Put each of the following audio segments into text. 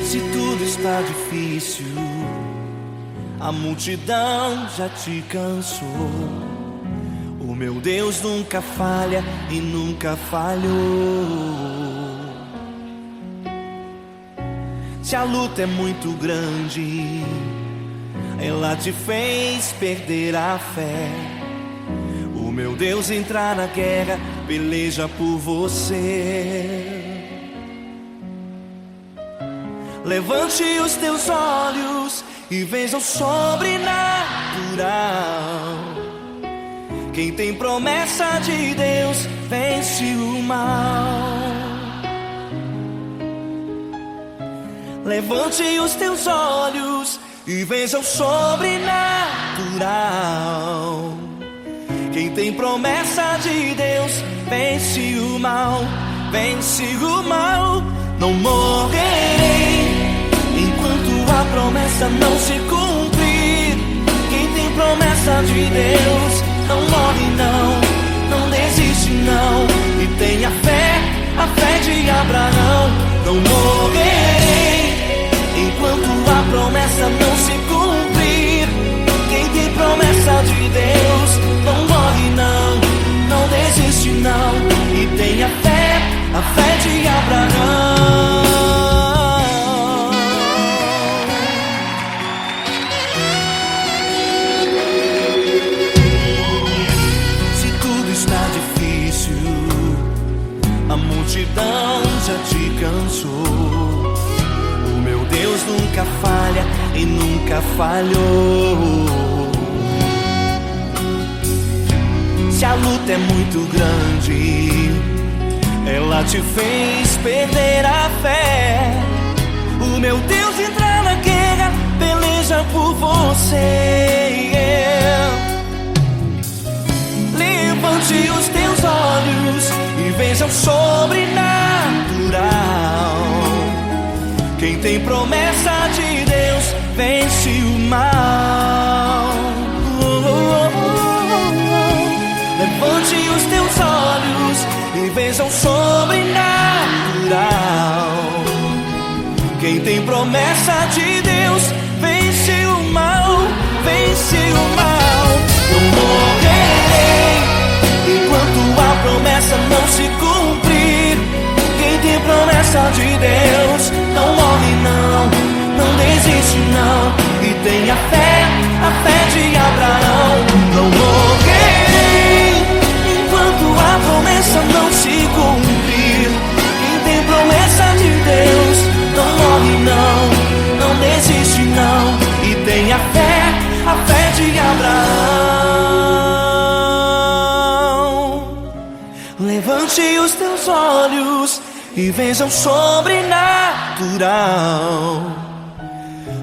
Se tudo está difícil, a multidão já te cansou. O meu Deus nunca falha e nunca falhou. Se a luta é muito grande, ela te fez perder a fé. O meu Deus entrar na guerra, peleja por você. Levante os teus olhos e veja o sobrenatural. Quem tem promessa de Deus vence o mal. Levante os teus olhos e veja o sobrenatural. Quem tem promessa de Deus vence o mal, vence o mal. Não morrerei enquanto a promessa não se cumprir. Quem tem promessa de Deus não morre não, não desiste não. E tenha fé, a fé de Abraão. Não morrerei enquanto a promessa não se cumprir. Quem tem promessa de Deus não morre não, não desiste não. E tenha fé, a fé de Abraão. Se tudo está difícil, a multidão já te cansou. Deus nunca falha e nunca falhou. Se a luta é muito grande, ela te fez perder a fé. O meu Deus entra na guerra, peleja por você. Levante os teus olhos e veja o sobrenatural. Quem tem promessa de Deus vence o mal. Levante os teus olhos e veja o sobrenatural. Quem tem promessa de Deus vence o mal, vence o mal. Não morrerei enquanto a promessa não se cumprir. Quem tem promessa de Deus não morre não, não desiste não. E tenha fé, a fé de Abraão. Não morrerei enquanto a promessa não se cumprir. Quem tem promessa de Deus não morre não, não desiste não. E tenha fé, a fé de Abraão. Levante os teus olhos e veja o sobrenatural.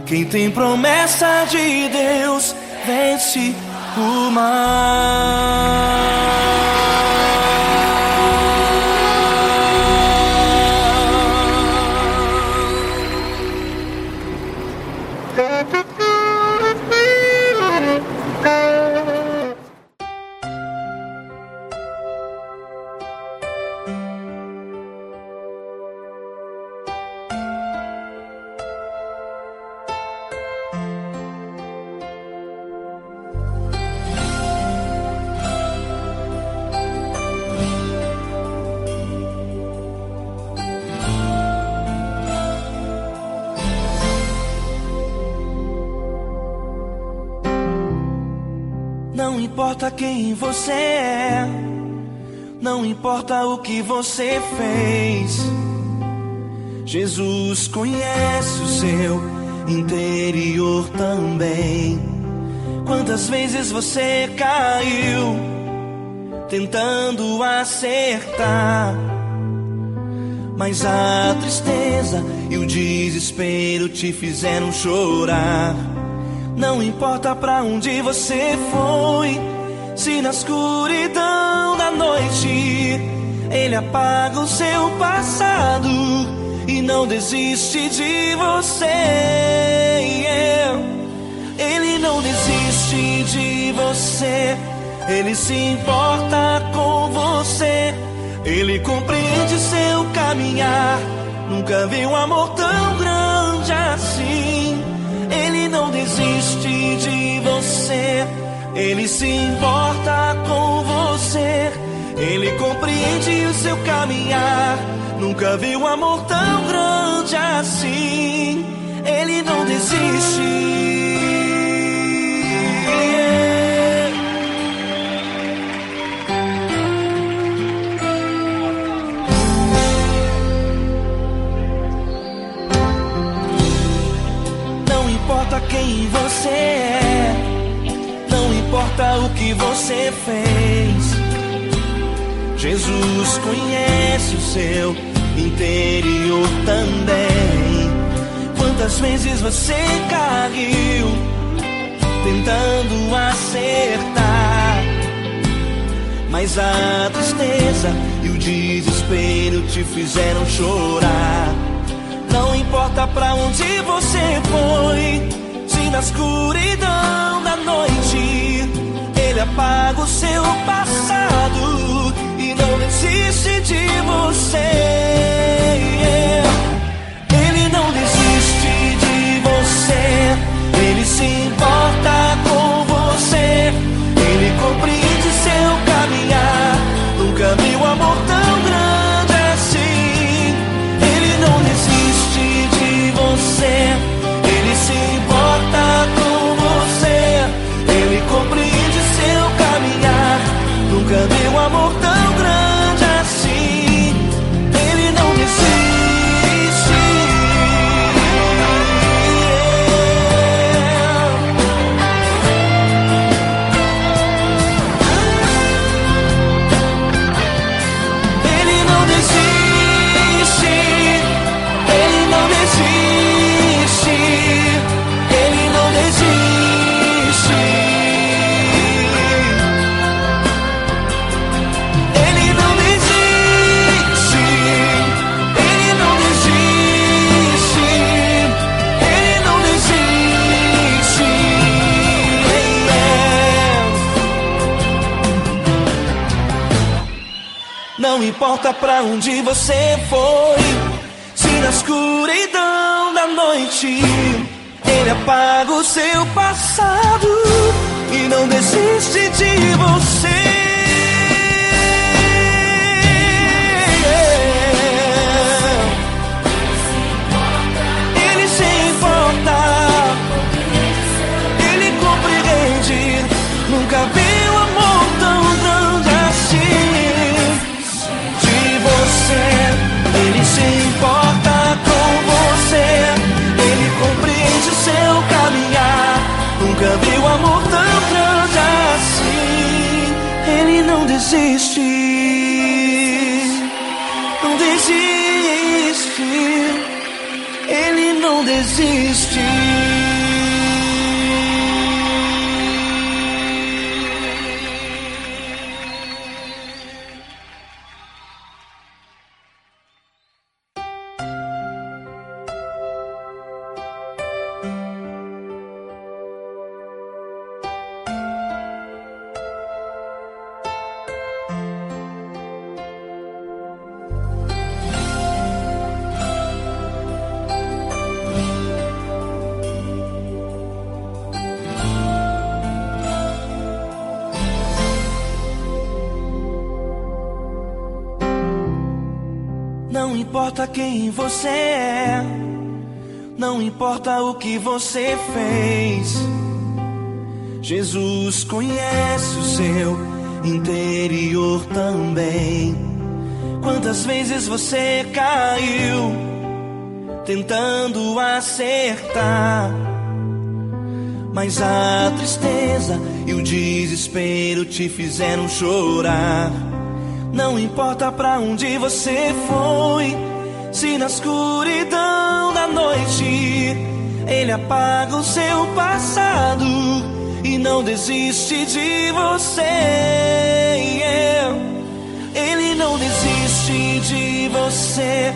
Quem tem promessa de Deus vence o mal. Não importa quem você é, não importa o que você fez, Jesus conhece o seu interior também. Quantas vezes você caiu tentando acertar, mas a tristeza e o desespero te fizeram chorar. Não importa pra onde você foi, se na escuridão da noite Ele apaga o seu passado e não desiste de você. Ele não desiste de você, Ele se importa com você. Ele compreende seu caminhar, nunca vi um amor tão grande grande assim. Ele não desiste de você, ele se importa com você. Ele compreende o seu caminhar. Nunca vi um amor tão grande assim. Ele não desiste. Não importa quem você é, não importa o que você fez, Jesus conhece o seu interior também. Quantas vezes você caiu tentando acertar, mas a tristeza e o desespero te fizeram chorar. Não importa pra onde você foi, se na escuridão da noite ele apaga o seu passado e não desiste de você. Ele não desiste de você, ele se importa com você. Ele compreende seu caminhar. Nunca vi um amor tão grande assim. Ele não desiste de você, ele se importa com você. Ele compreende seu caminhar. Nunca vi um amor tão grande assim. Ele não desiste. Ele não desiste. Ele não desiste. Ele não desiste. Ele não desiste. Ele não desiste. Ele não desiste. Não importa pra onde você foi, se na escuridão da noite ele apaga o seu passado e não desiste de você. Ele se importa, ele compreende. Nunca vi um amor tão grande assim. De você, ele se importa com você. Ele compreende o seu caminhar. Nunca vi um amor tão grande assim. Ele não desiste. Não desiste. Ele não desiste. Não importa quem você é, não importa o que você fez, Jesus conhece o seu interior também. Quantas vezes você caiu tentando acertar, mas a tristeza e o desespero te fizeram chorar. Não importa pra onde você foi, se na escuridão da noite ele apaga o seu passado e não desiste de você. Ele não desiste de você,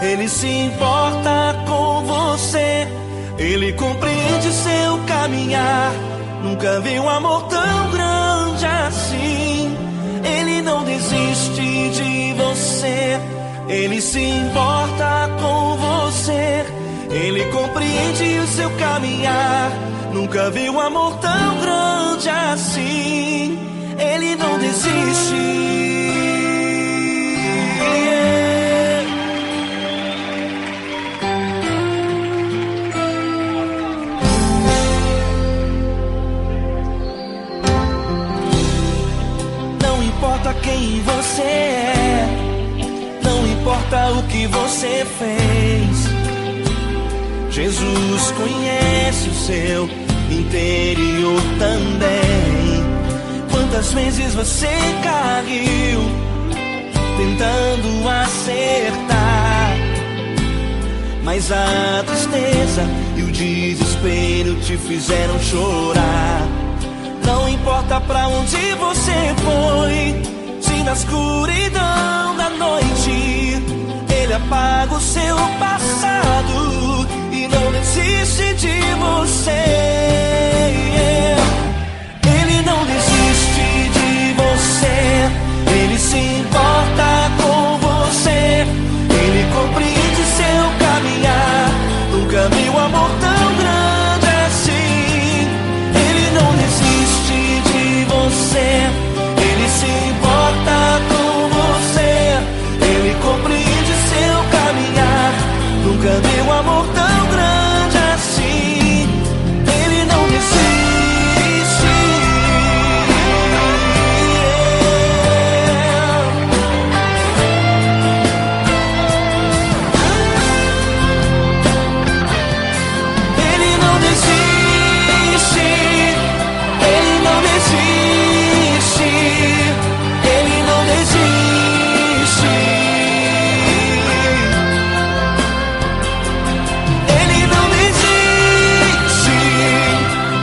ele se importa com você. Ele compreende seu caminhar. Nunca vi um amor tão grande assim. Ele não desiste de você, ele se importa com você. Ele compreende o seu caminhar. Nunca vi um amor tão grande assim. Ele não desiste. Não importa quem você é, não importa o que você fez, Jesus conhece o seu interior também. Quantas vezes você caiu tentando acertar, mas a tristeza e o desespero te fizeram chorar. Não importa pra onde você foi, se na escuridão da noite Ele apaga o seu passado e não desiste de você. Ele não desiste de você. Ele se importa com você. Ele compreende seu caminhar. Nunca vi um amor tão grande assim. Ele não desiste de você. Ele se importa com você. Ele compreende seu caminhar. Nunca vi um amor tão grande assim. Ele não desiste. Ele não desiste. Ele não desiste. Ele não desiste. Ele não desiste.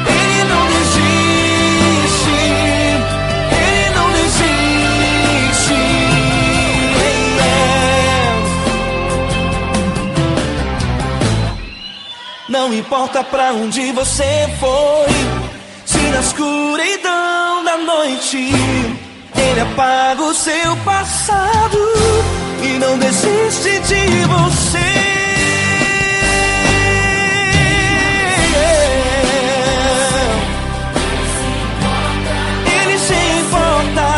Ele não desiste. Ele não desiste. Não importa pra onde você foi, se na escuridão da noite Ele apaga o seu passado e não desiste de você. Ele se importa,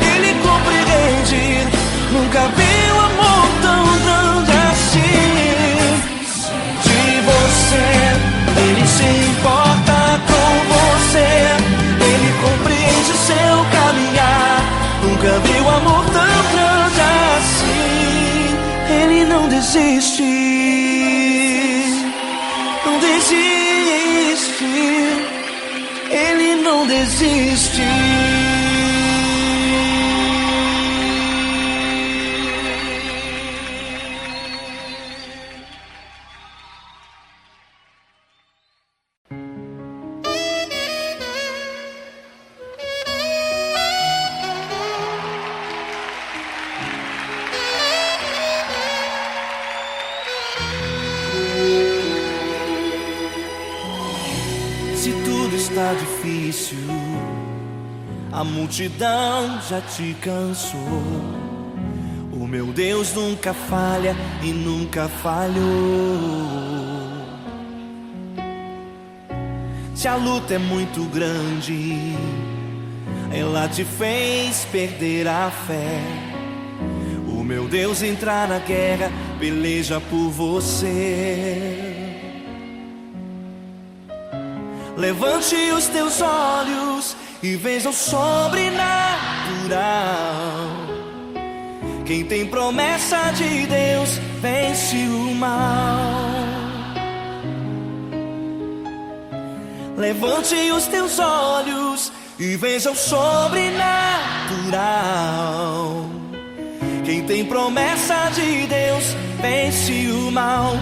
Ele compreende. Nunca vi um amor tão grande assim. De você, Ele se importa com você. Ele compreende seu caminhar. Nunca vi um amor tão grande assim. Ele não desiste. Não desiste. Ele não desiste. Se tudo está difícil, a multidão já te cansou. O meu Deus nunca falha e nunca falhou. Se a luta é muito grande, ela te fez perder a fé. O meu Deus entra na guerra, peleja por você. Levante os teus olhos e veja o sobrenatural. Quem tem promessa de Deus vence o mal. Levante os teus olhos e veja o sobrenatural. Quem tem promessa de Deus vence o mal.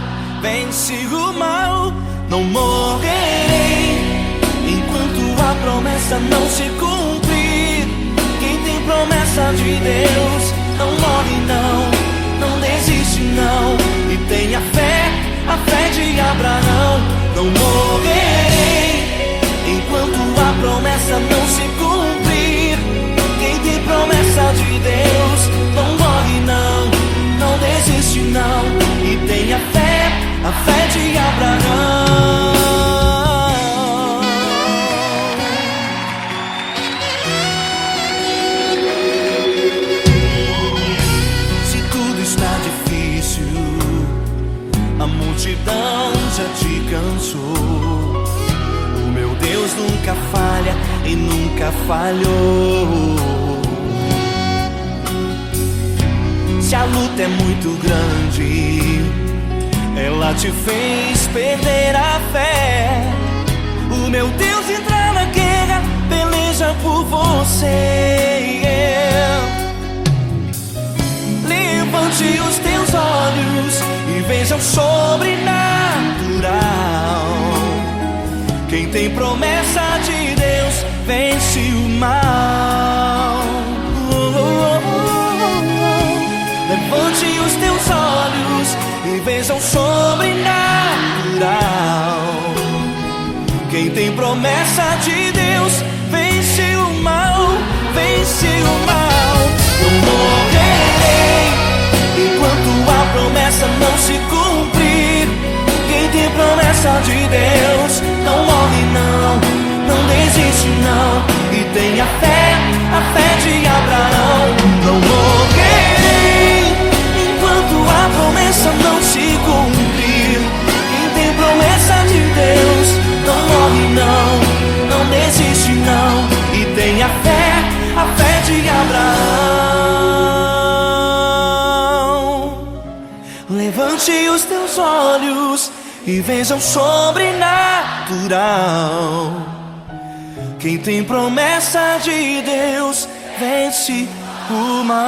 Vence o mal. Não morrerei enquanto a promessa não se cumprir. Quem tem promessa de Deus não morre não, não desiste não. E tenha fé, a fé de Abraão. Não morrerei enquanto a promessa não se cumprir. Quem tem promessa de Deus não morre não, não desiste não. E tenha fé, a fé de Abraão. Se tudo está difícil, a multidão já te cansou, o meu Deus nunca falha e nunca falhou. Se a luta é muito grande, ela te fez perder a fé, o meu Deus entra na guerra, peleja por você. Levante os teus olhos e veja o sobrenatural. Quem tem promessa de Deus vence o mal. Levante os teus olhos e veja o sobrenatural. Quem tem promessa de Deus vence o mal, vence o mal. Não morrerei enquanto a promessa não se cumprir. Quem tem promessa de Deus não morre não, não desiste não. E tenha fé, a fé de Abraão. Não morrerei enquanto a promessa não se cumprir. Quem tem promessa de Deus não morre não, não desiste não. E tenha fé, a fé de Abraão. Levante os teus olhos e veja o sobrenatural. Quem tem promessa de Deus vence o mal.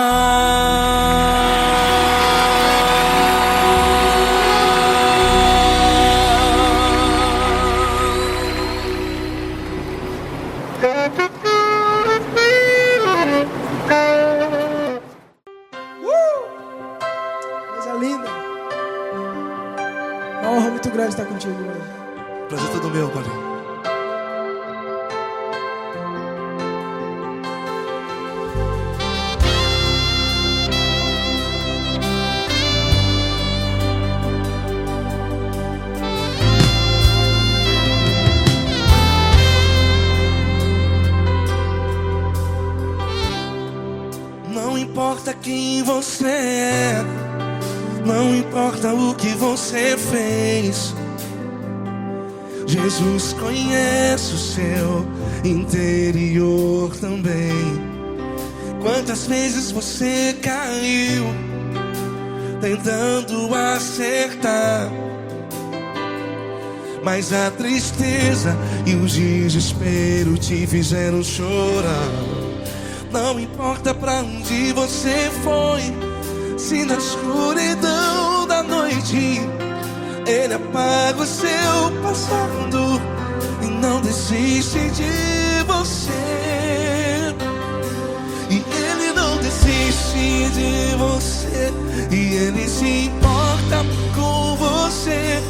Coisa linda. Uma honra muito grande estar contigo hoje. Prazer todo meu, Padre. Não importa quem você é, não importa o que você fez, Jesus conhece o seu interior também. Quantas vezes você caiu tentando acertar, mas a tristeza e o desespero te fizeram chorar. Não importa pra onde você foi, se na escuridão da noite Ele apaga o seu passado e não desiste de você. E Ele não desiste de você, e Ele se importa com você,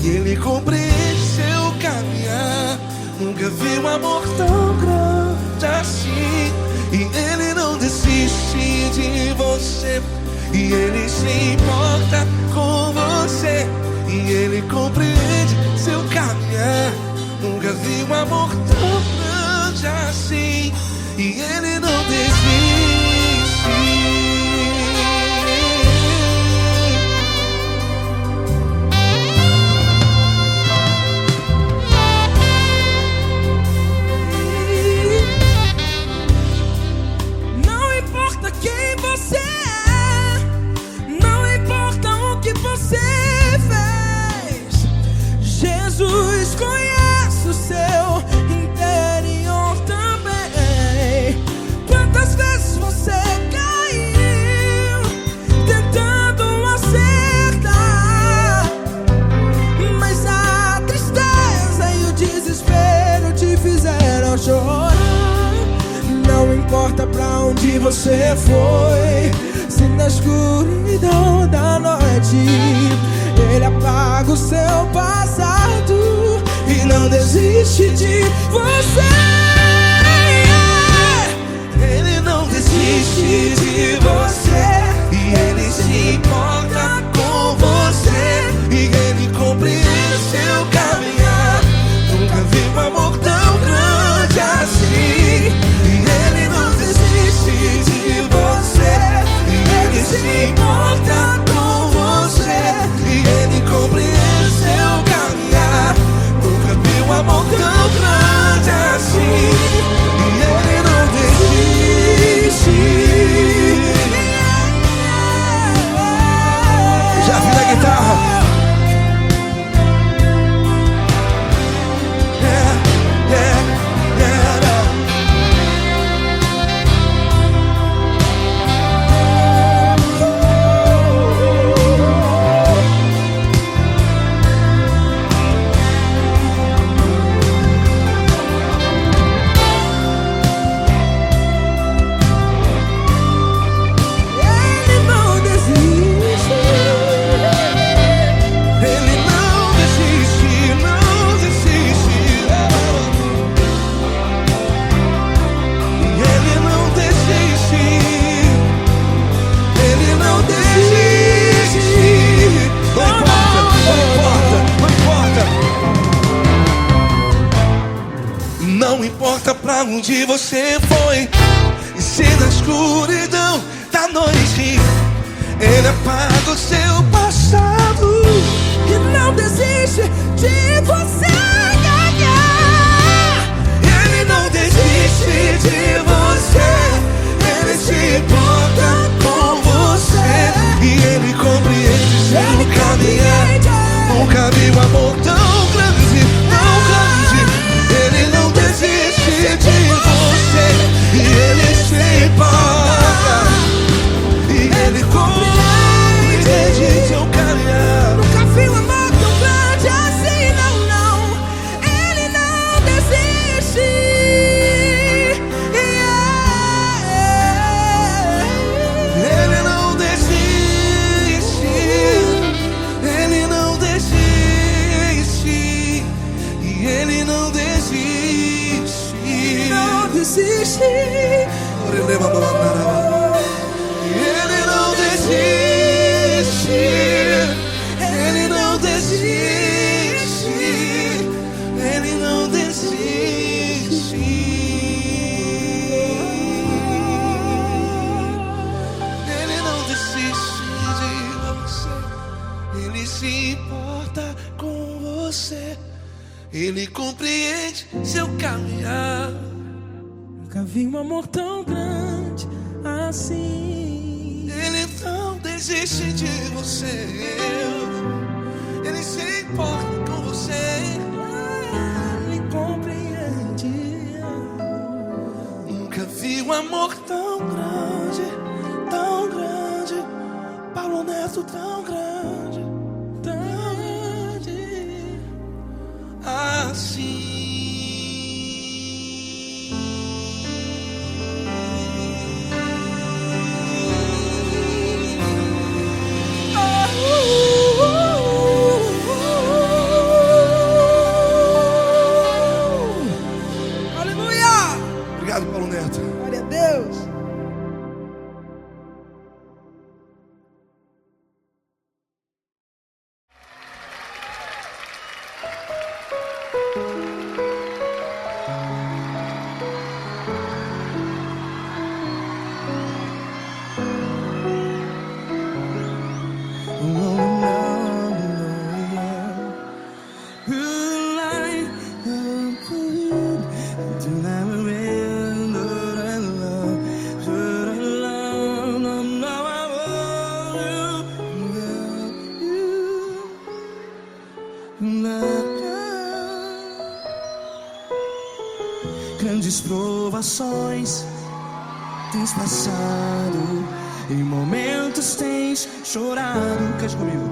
e Ele compreende seu caminhar. Nunca vi um amor tão grande assim. E Ele não desiste de você, e Ele se importa com você, e Ele compreende seu caminhar. Nunca vi um amor tão grande assim. E Ele não desiste. Jesus conhece o seu interior também. Quantas vezes você caiu tentando acertar, mas a tristeza e o desespero te fizeram chorar. Não importa pra onde você foi, se na escuridão da noite Ele apaga o seu passado e não desiste de você. Ele não desiste de você, e Ele se importa com você, e Ele onde você foi. E se na escuridão da noite Ele apaga o seu passado E não desiste de você. Ele não desiste de você. Ele se importa com você. E Ele compreende seu caminhar. Nunca vi um amor tão grande, tão grande. Ele não desiste de você. E Ele se importa. E Ele compreende seu caminhar. Nunca vi um amor tão grande assim, não, não. Ele não desiste. Ele não desiste. Ele não desiste. E Ele não desiste. Não desiste. Ele não desiste. Ele não desiste. Ele não desiste. Ele não desiste de você. Ele se importa com você. Ele compreende seu caminhar. Nunca vi um amor tão grande assim. Ele não desiste de você. Ele se importa com você. Ele compreende. Nunca vi um amor tão grande, tão grande. Paulo Neto tão grande, tão grande assim. Obrigado, Paulo Neto. Glória a Deus. Grandes provações tens passado, em momentos tens chorado. Cante comigo.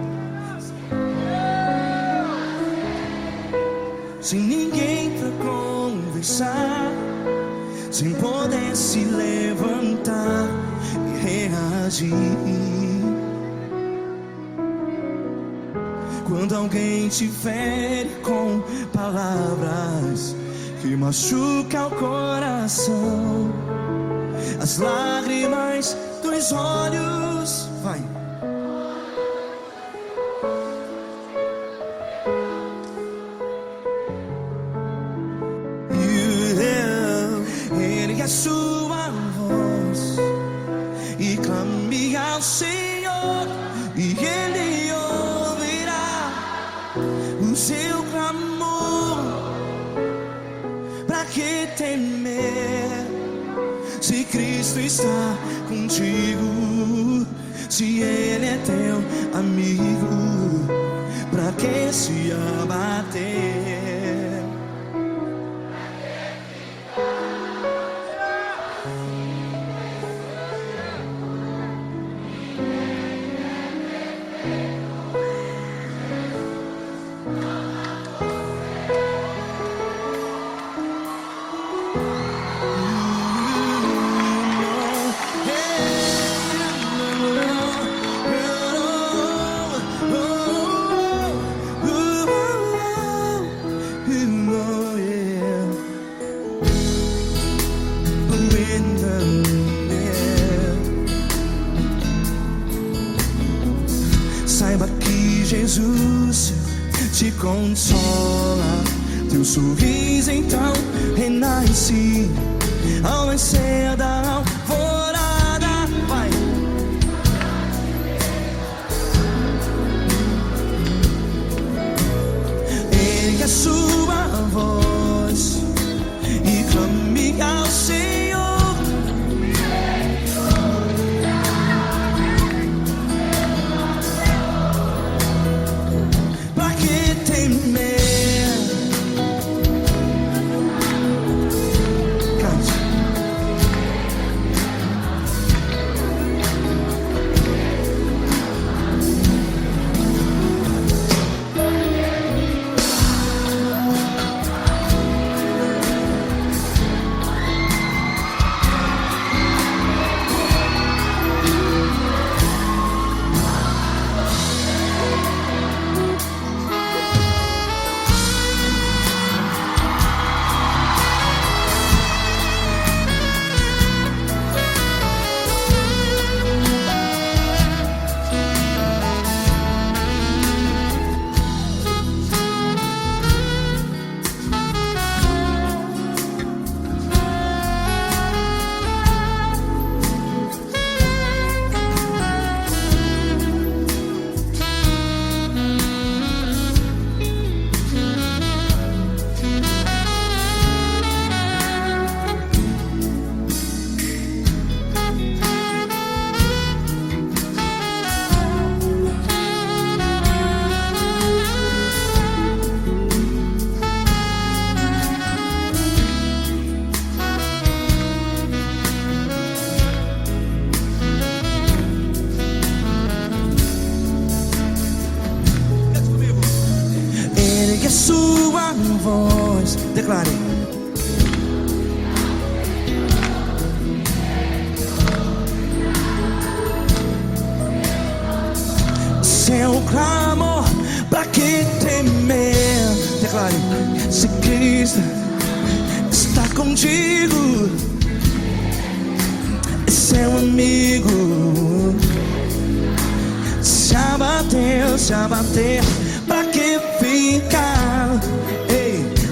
Sem ninguém pra conversar, sem poder se levantar e reagir. Quando alguém te fere com palavras que machuca o coração, as lágrimas dos olhos, vai. Ergue a sua voz e clame ao Senhor, e Ele ouvirá o seu clamor. Pra que temer, se Cristo está contigo? Se Ele é teu amigo, pra que se abater? Saiba que Jesus te consola, teu sorriso então renasce ao nascer da alvorada. Vai. Ergue a sua voz e clame ao Senhor. Pra que temer? Ergue a sua voz, declare. Seu clamor, pra que temer? Declare. Se Cristo está contigo, é seu amigo. Se abater, pra que ficar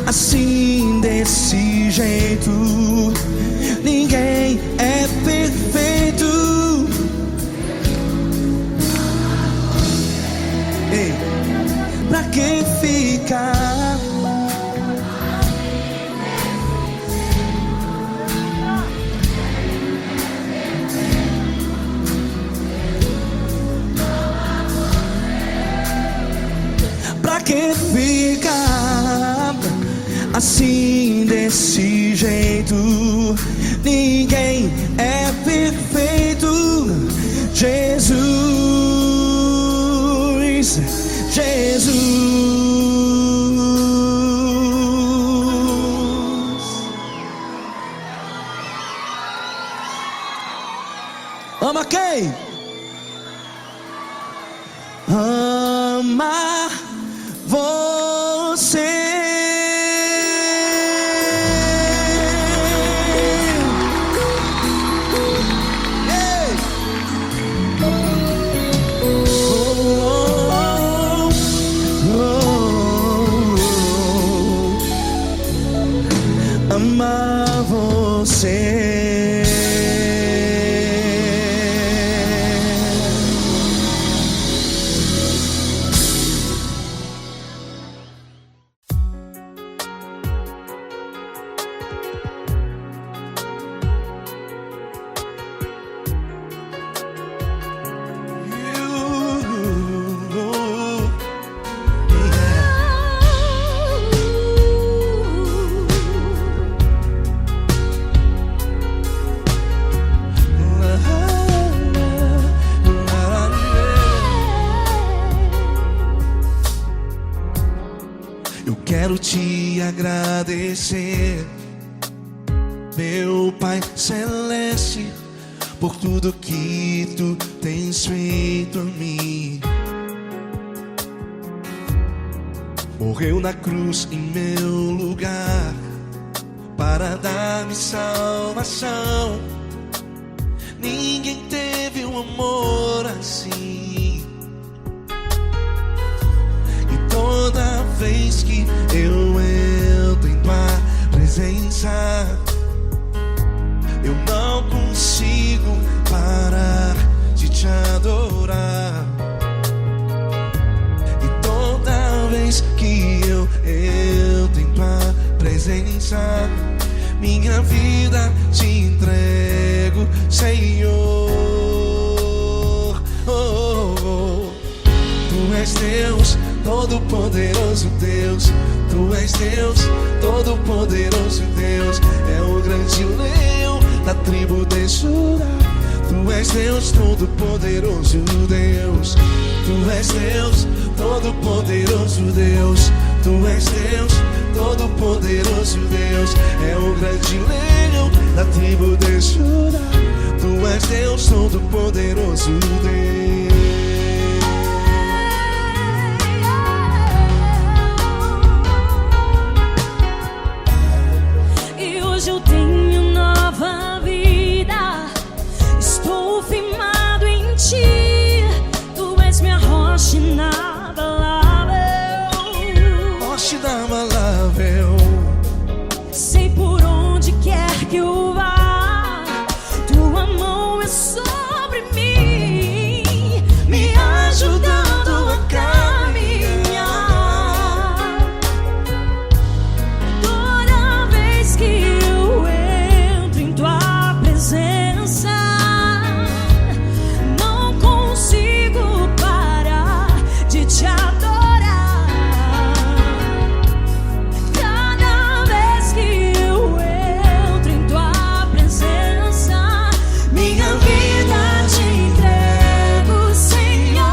assim desse jeito? Ninguém é perfeito. Pra que ficar? Pra que ficar assim desse jeito? Ninguém é perfeito. Jesus, Jesus. Ama quem? Ama você. Amar você. Eu quero te agradecer, meu Pai Celeste, por tudo que tu tens feito a mim. Morreu na cruz em meu lugar para dar-me salvação. Ninguém teve um amor assim. E toda vez que eu presença. Eu não consigo parar de te adorar. E toda vez que eu entro em tua presença, minha vida te entrego, Senhor. Tu és Deus, Todo-Poderoso Deus. Tu és Deus, Todo-Poderoso Deus. É o grande leão da tribo de Judá. Tu és Deus, Todo-Poderoso Deus. Tu és Deus, Todo-Poderoso Deus. Tu és Deus, Todo-Poderoso Deus. É o grande leão da tribo de Judá. Tu és Deus, Todo-Poderoso Deus. Eu tenho nova vida, estou firmado em ti. Tu és minha rocha inabalável, rocha inabalável. Sei por onde quer que eu vá, tua mão é sobre mim, me ajudando a caminhar. Toda vez que não consigo parar de te adorar. Cada vez que eu entro em tua presença, minha vida te entrego, Senhor.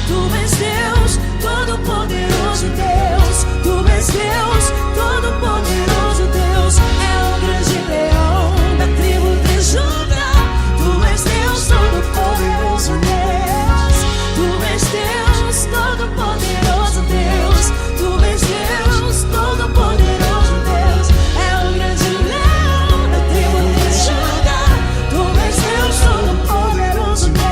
Tu és Deus, Todo-Poderoso Deus. Tu és Deus, Todo-Poderoso Deus. É o grande leão da tribo de Judá. Tu és Deus, Todo-Poderoso Deus. Tu és Deus, Todo-Poderoso Deus. Tu és Deus, Todo-Poderoso Deus. É o grande leão da tribo de Judá. Tu és Deus, Todo-Poderoso Deus.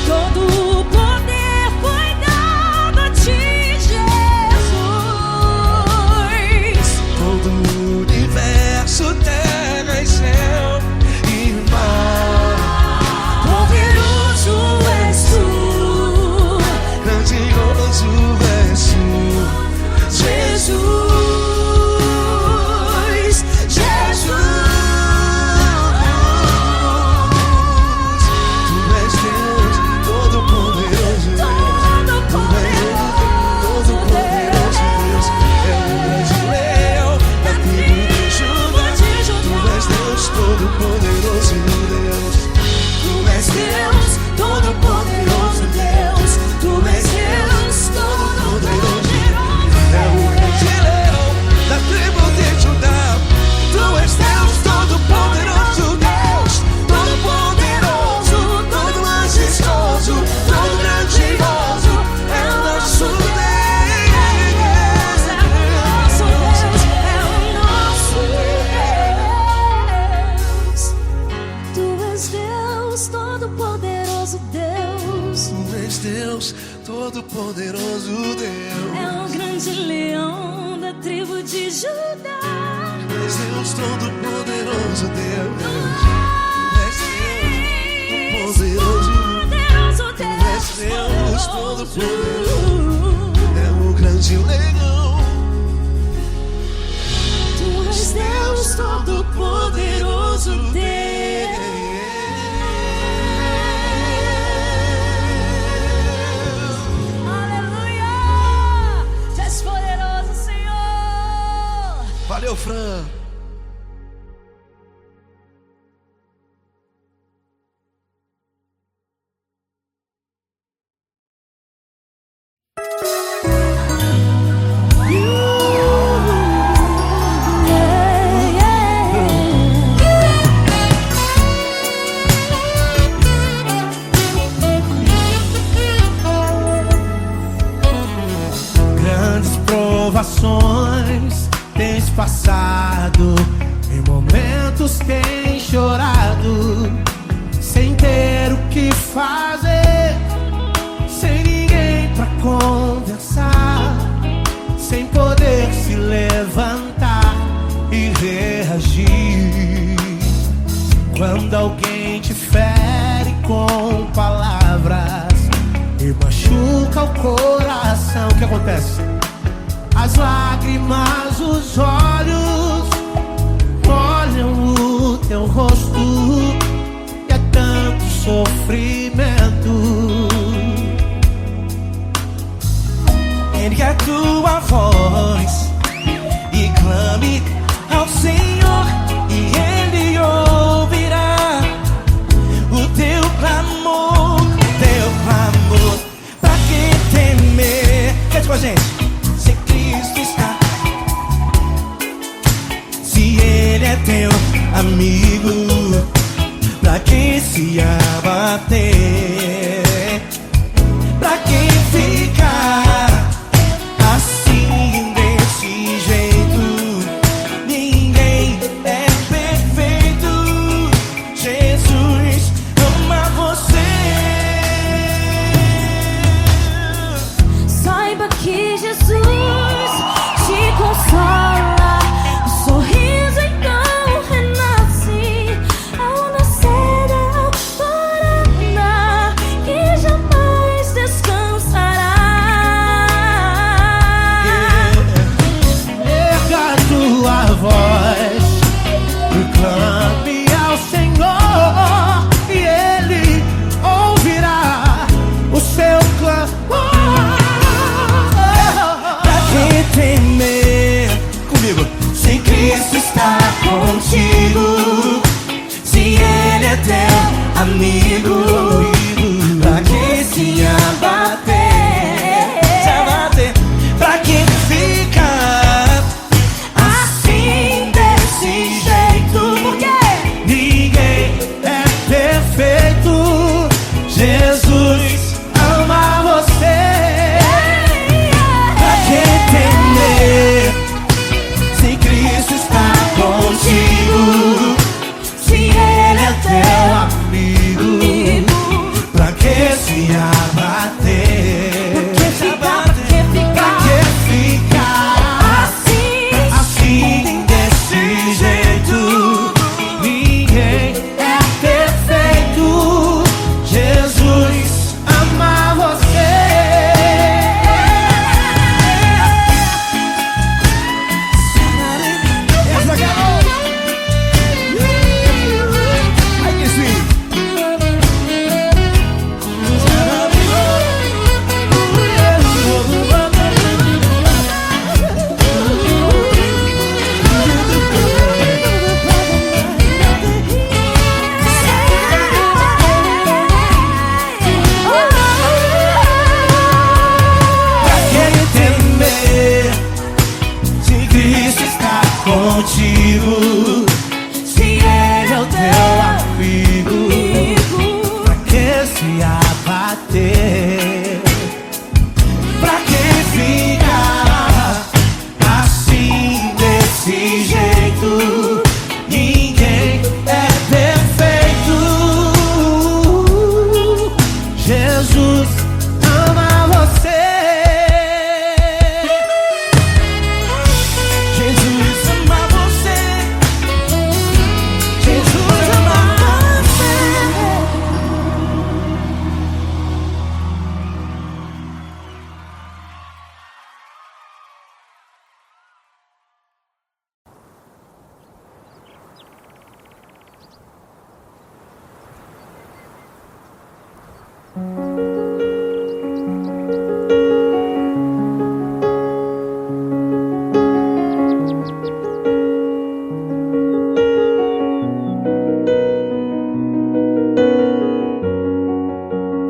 Todo o poder foi dado a ti, Jesus. Todo o universo, terra e céu e mar. Poderoso és tu, Grandioso és tu, Jesus, Jesus. Tu és Deus, Todo-Poderoso Deus. Tu és Deus, Todo-Poderoso Deus. É o grande leão da tribo de Judá. Tu és Deus, Todo-Poderoso Deus. Tu és Deus, Todo-Poderoso Deus. Tu és Deus, Todo-Poderoso. É o grande leão da tribo de Judá. Tu és Deus, Todo-Poderoso Deus. Todo-Poderoso, todo majestoso, todo grandioso. É o nosso Deus. É o nosso Deus. Tu és Deus, Todo-Poderoso Deus. Tu és Deus, Todo-Poderoso Deus. É o grande leão da tribo de Judá. Tu és Deus, Todo-Poderoso Deus. Tu és Deus, Todo-Poderoso. Tu és Deus, Todo-Poderoso. É o grande leão. Tu és Deus, Todo-Poderoso Deus. Aleluia! Tu és poderoso, Senhor. Valeu, Fran. Grandes provações tens passado, em momentos tens chorado, sem ter o que fazer, conversar, sem poder se levantar e reagir. Quando alguém te fere com palavras e machuca o coração, o que acontece? As lágrimas, os olhos molham o teu rosto, e é tanto sofrimento. Ergue a tua voz e clame ao Senhor, e Ele ouvirá o teu clamor, Pra que temer? Cante com a gente. Se Cristo está, se Ele é teu amigo, pra que se abater? Pra que ficar assim, desse jeito? Ninguém é perfeito. Jesus ama você. Saiba que Jesus te consola. O sorriso então renasce ao nascer da alvorada, que jamais descansará. Erga a tua voz, proclame ao Senhor, e Ele ouvirá o seu clamor. Pra que temer? Comigo. Se Cristo está contigo, se Ele é teu amigo, pra que se abater? Se abater. Pra que ficar assim, desse jeito? Por quê? Ninguém é perfeito. Jesus ama você. Pra que temer? Se Cristo está contigo, se Ele é teu amigo, pra que se abater? Pra que ficar assim, desse jeito? Ninguém é perfeito. Jesus ama você. Essa garota. Ai, que sim. Pra que temer? Se Cristo está contigo, se Ele é o teu amigo, Pra que se abater? pra que ficar assim, desse jeito? Ninguém é perfeito. Jesus ama você. Jesus ama você. Jesus ama você.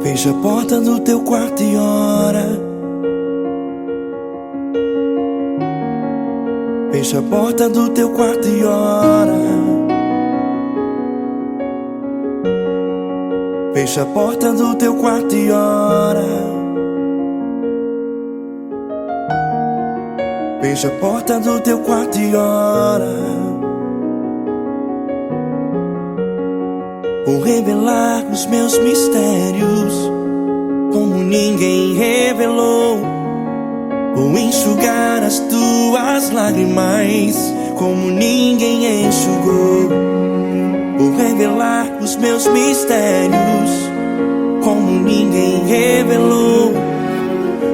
Fecha a porta do teu quarto e ora. Fecha a porta do teu quarto e ora. Fecha a porta do teu quarto e ora. Fecha a porta do teu quarto e ora. Vou revelar os meus mistérios, como ninguém revelou. Vou enxugar as tuas lágrimas como ninguém enxugou. Vou revelar os meus mistérios como ninguém revelou.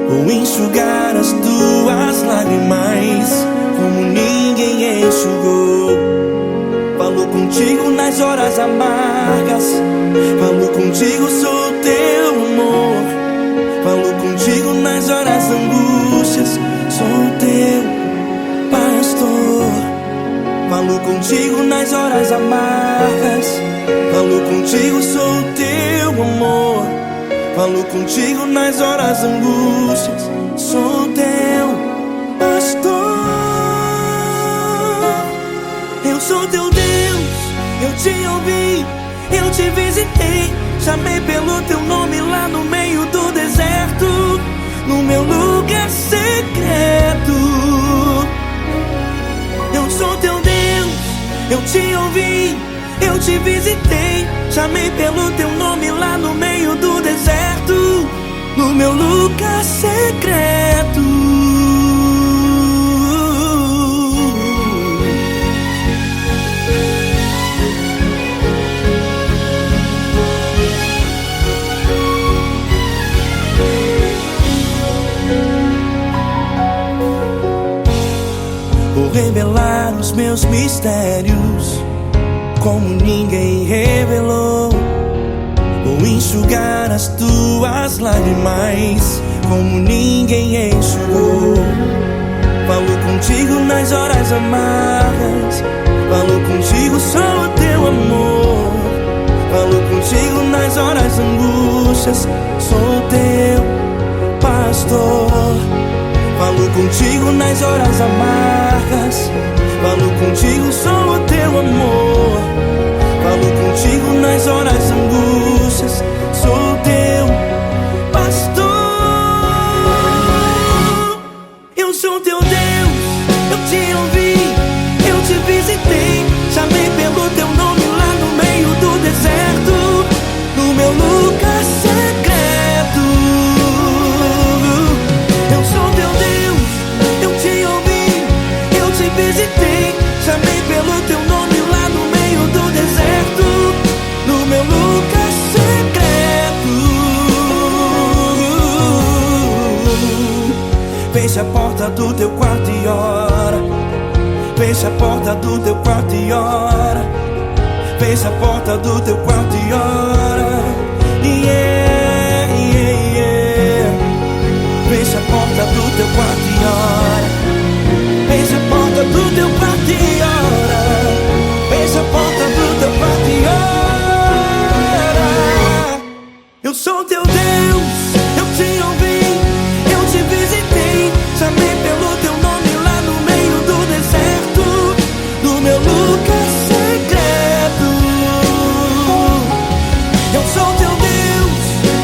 Vou enxugar as tuas lágrimas como ninguém enxugou. Falo contigo nas horas amargas, falo contigo, sou teu amor. Falo contigo nas horas angústias, sou teu pastor. Falo contigo nas horas amargas, falo contigo, sou teu amor. Falo contigo nas horas angústias, sou teu pastor. Eu sou teu Deus, eu te ouvi, eu te visitei. Chamei pelo teu nome lá no meio do deserto, no meu lugar secreto. Eu sou teu Deus, eu te ouvi, eu te visitei. Chamei pelo teu nome lá no meio do deserto, no meu lugar secreto. Vou revelar os meus mistérios como ninguém revelou. Vou enxugar as tuas lágrimas como ninguém enxugou. Falo contigo nas horas amargas, falo contigo, sou o teu amor. Falo contigo nas horas angústias, sou teu pastor. Falo contigo nas horas amargas, falo contigo, sou o teu amor. Falo contigo nas horas angústias, sou teu pastor. Eu sou teu Deus, eu te ouvi, eu te visitei. Chamei pelo teu nome lá no meio do deserto, no meu lugar secreto. Eu sou teu Deus, eu te ouvi, eu te visitei. Chamei pelo teu nome lá no meio do deserto, no meu lugar secreto. Fecha a porta do teu quarto e ora. Fecha a porta do teu quarto e ora. Fecha a porta do teu quarto e ora. Yeah, yeah, yeah. Fecha a porta do teu quarto e ora. Fecha a porta do teu quarto e ora. Fecha a porta do teu quarto e ora. Eu sou teu Deus, eu te ouvi, eu te visitei. Chamei pelo teu nome lá no meio do deserto, no meu lugar secreto. Eu sou teu Deus,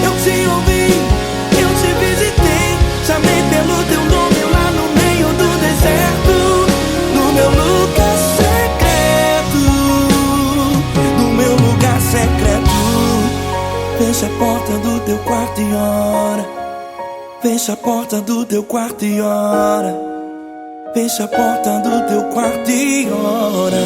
eu te ouvi, eu te visitei. Chamei pelo teu nome lá no meio do deserto, no meu lugar secreto, no meu lugar secreto. Fecha a porta do teu quarto e ora. Fecha a porta do teu quarto e ora. Fecha a porta do teu quarto e ora.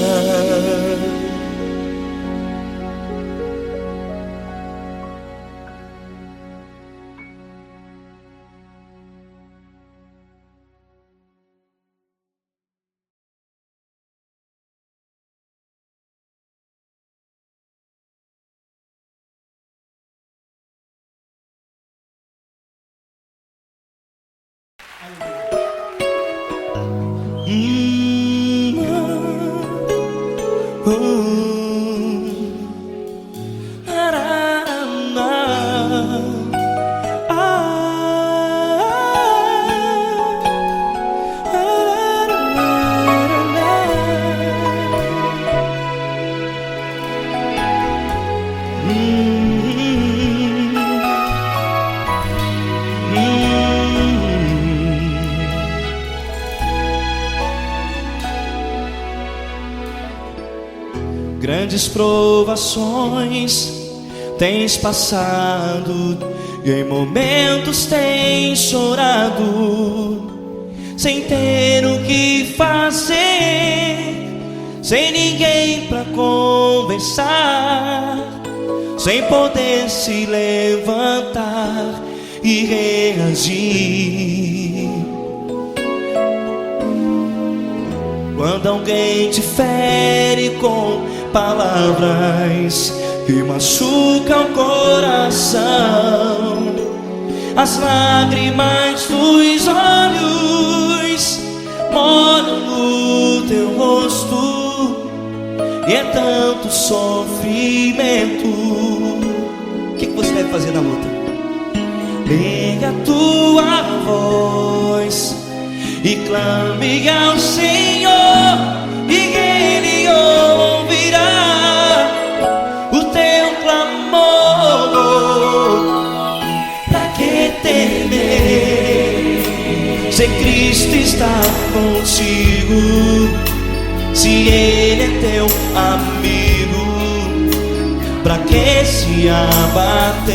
Grandes provações tens passado e em momentos tem chorado, sem ter o que fazer, sem ninguém pra conversar, sem poder se levantar e reagir. Quando alguém te fere com palavras que machucam o coração, as lágrimas dos olhos molham no teu rosto, e é tanto sofrimento. O que você deve fazer na luta? Erga a tua voz e clame ao Senhor, e Ele ouvirá o teu clamor. Pra que temer, se Cristo está contigo, se Ele é teu amigo? Pra que se abater?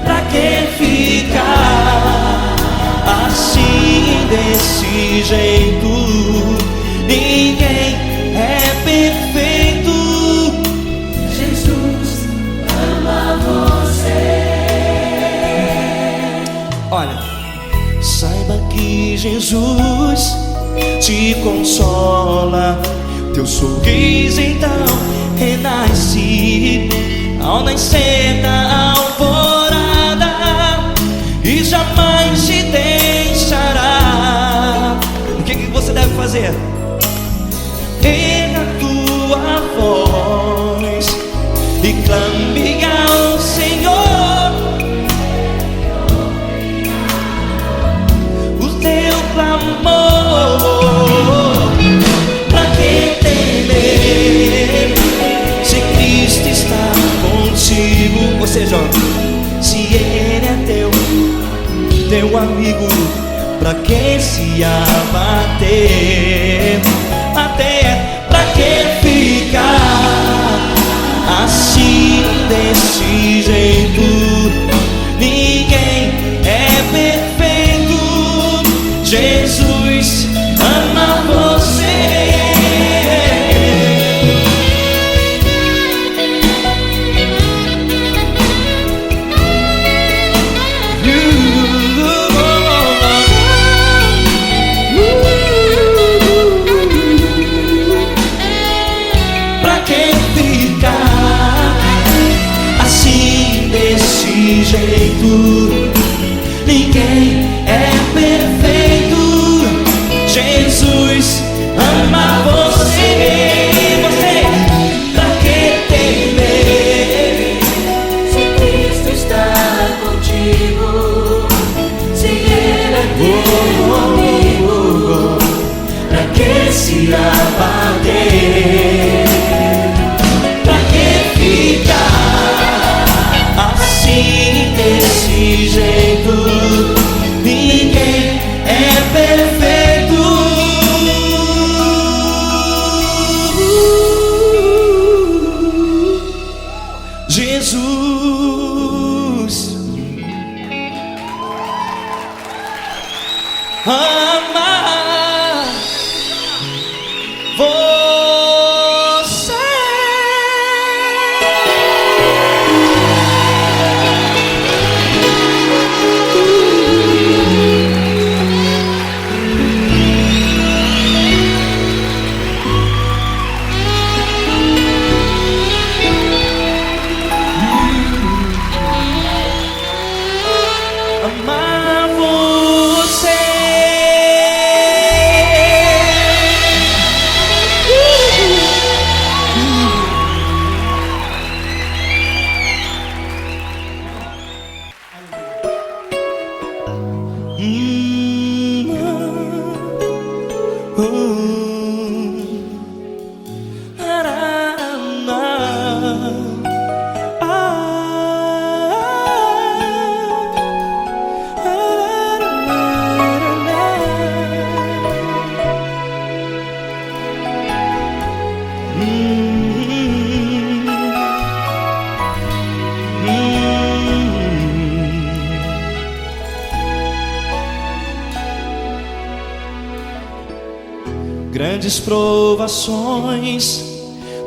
Pra que ficar assim, desse jeito? Ninguém é perfeito. Jesus ama você. Olha, saiba que Jesus te consola, teu sorriso então renasce ao nascer da alvorada, e jamais te deixará. O que você deve fazer? Erga a tua voz e clame ao Senhor, o teu clamor. Pra que temer, se Cristo está contigo? Ou seja, se Ele é teu amigo, pra que se abater? Até pra que ficar assim, desse jeito? Ninguém é perfeito. Jesus ama você. Desse jeito, ninguém é perfeito. Jesus ama você. Pra que temer, Se Cristo está contigo, se Ele é teu amigo, pra que se abater? Pra que ficar assim, desse jeito? grandes provações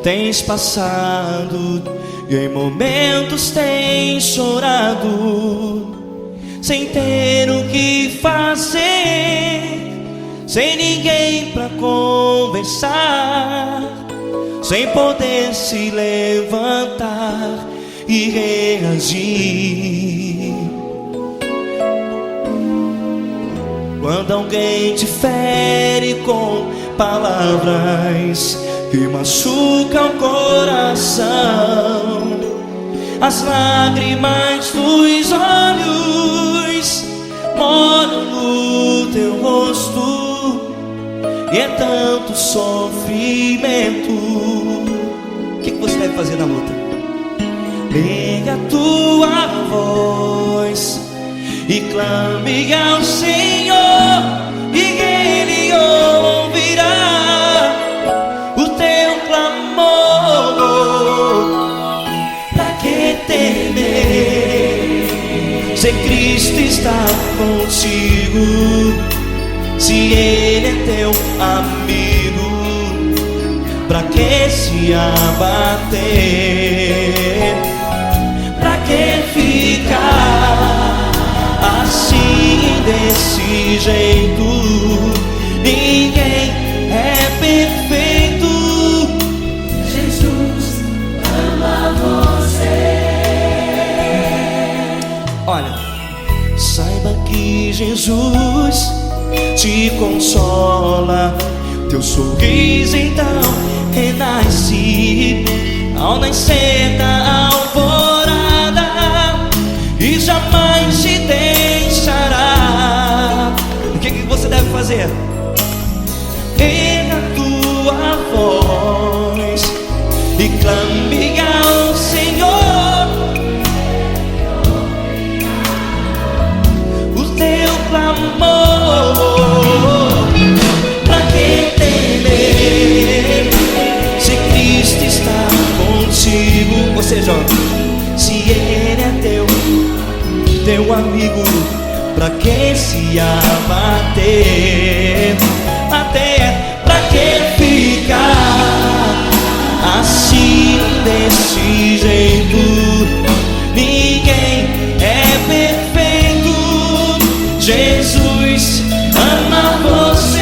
tens passado, e em momentos tens chorado, sem ter o que fazer, sem ninguém pra conversar, sem poder se levantar e reagir. Quando alguém te fere com palavras que machucam o coração, as lágrimas dos olhos moram no teu rosto, e é tanto sofrimento. O que você deve fazer na luta? Pega a tua voz e clame ao Senhor, e Ele ouvirá o teu clamor. Pra que temer, se Cristo está contigo, se Ele é teu amigo? Pra que se abater? Pra que ficar assim, desse jeito? Ninguém é perfeito. Jesus ama você. Olha, saiba que Jesus te consola, teu sorriso então renasce ao nascer da alvorada, e jamais te deixará. O que você deve fazer? Erga a tua voz e clame ao Senhor, o teu clamor. Pra que temer, se Cristo está contigo? Você joga. Se Ele é teu amigo, pra que se abater? Até pra que ficar assim, desse jeito? Ninguém é perfeito. Jesus ama você.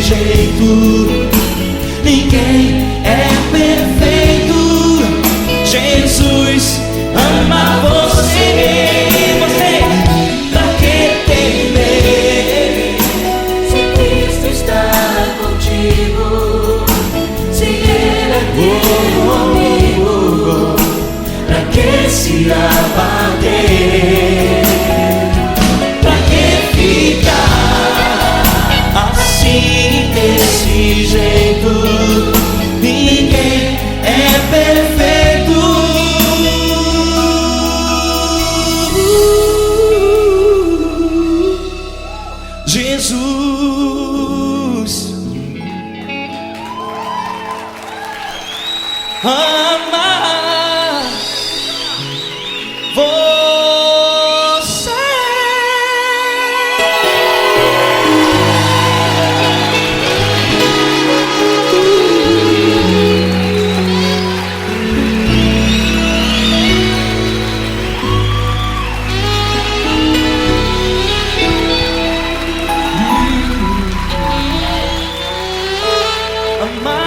Jeito, ninguém é perfeito. Jesus ama você. Você, pra que temer, se Cristo está contigo, se Ele é teu amigo? pra que se abater? Pra que ficar assim, desse jeito? Ninguém é perfeito. Jesus ama você. Amar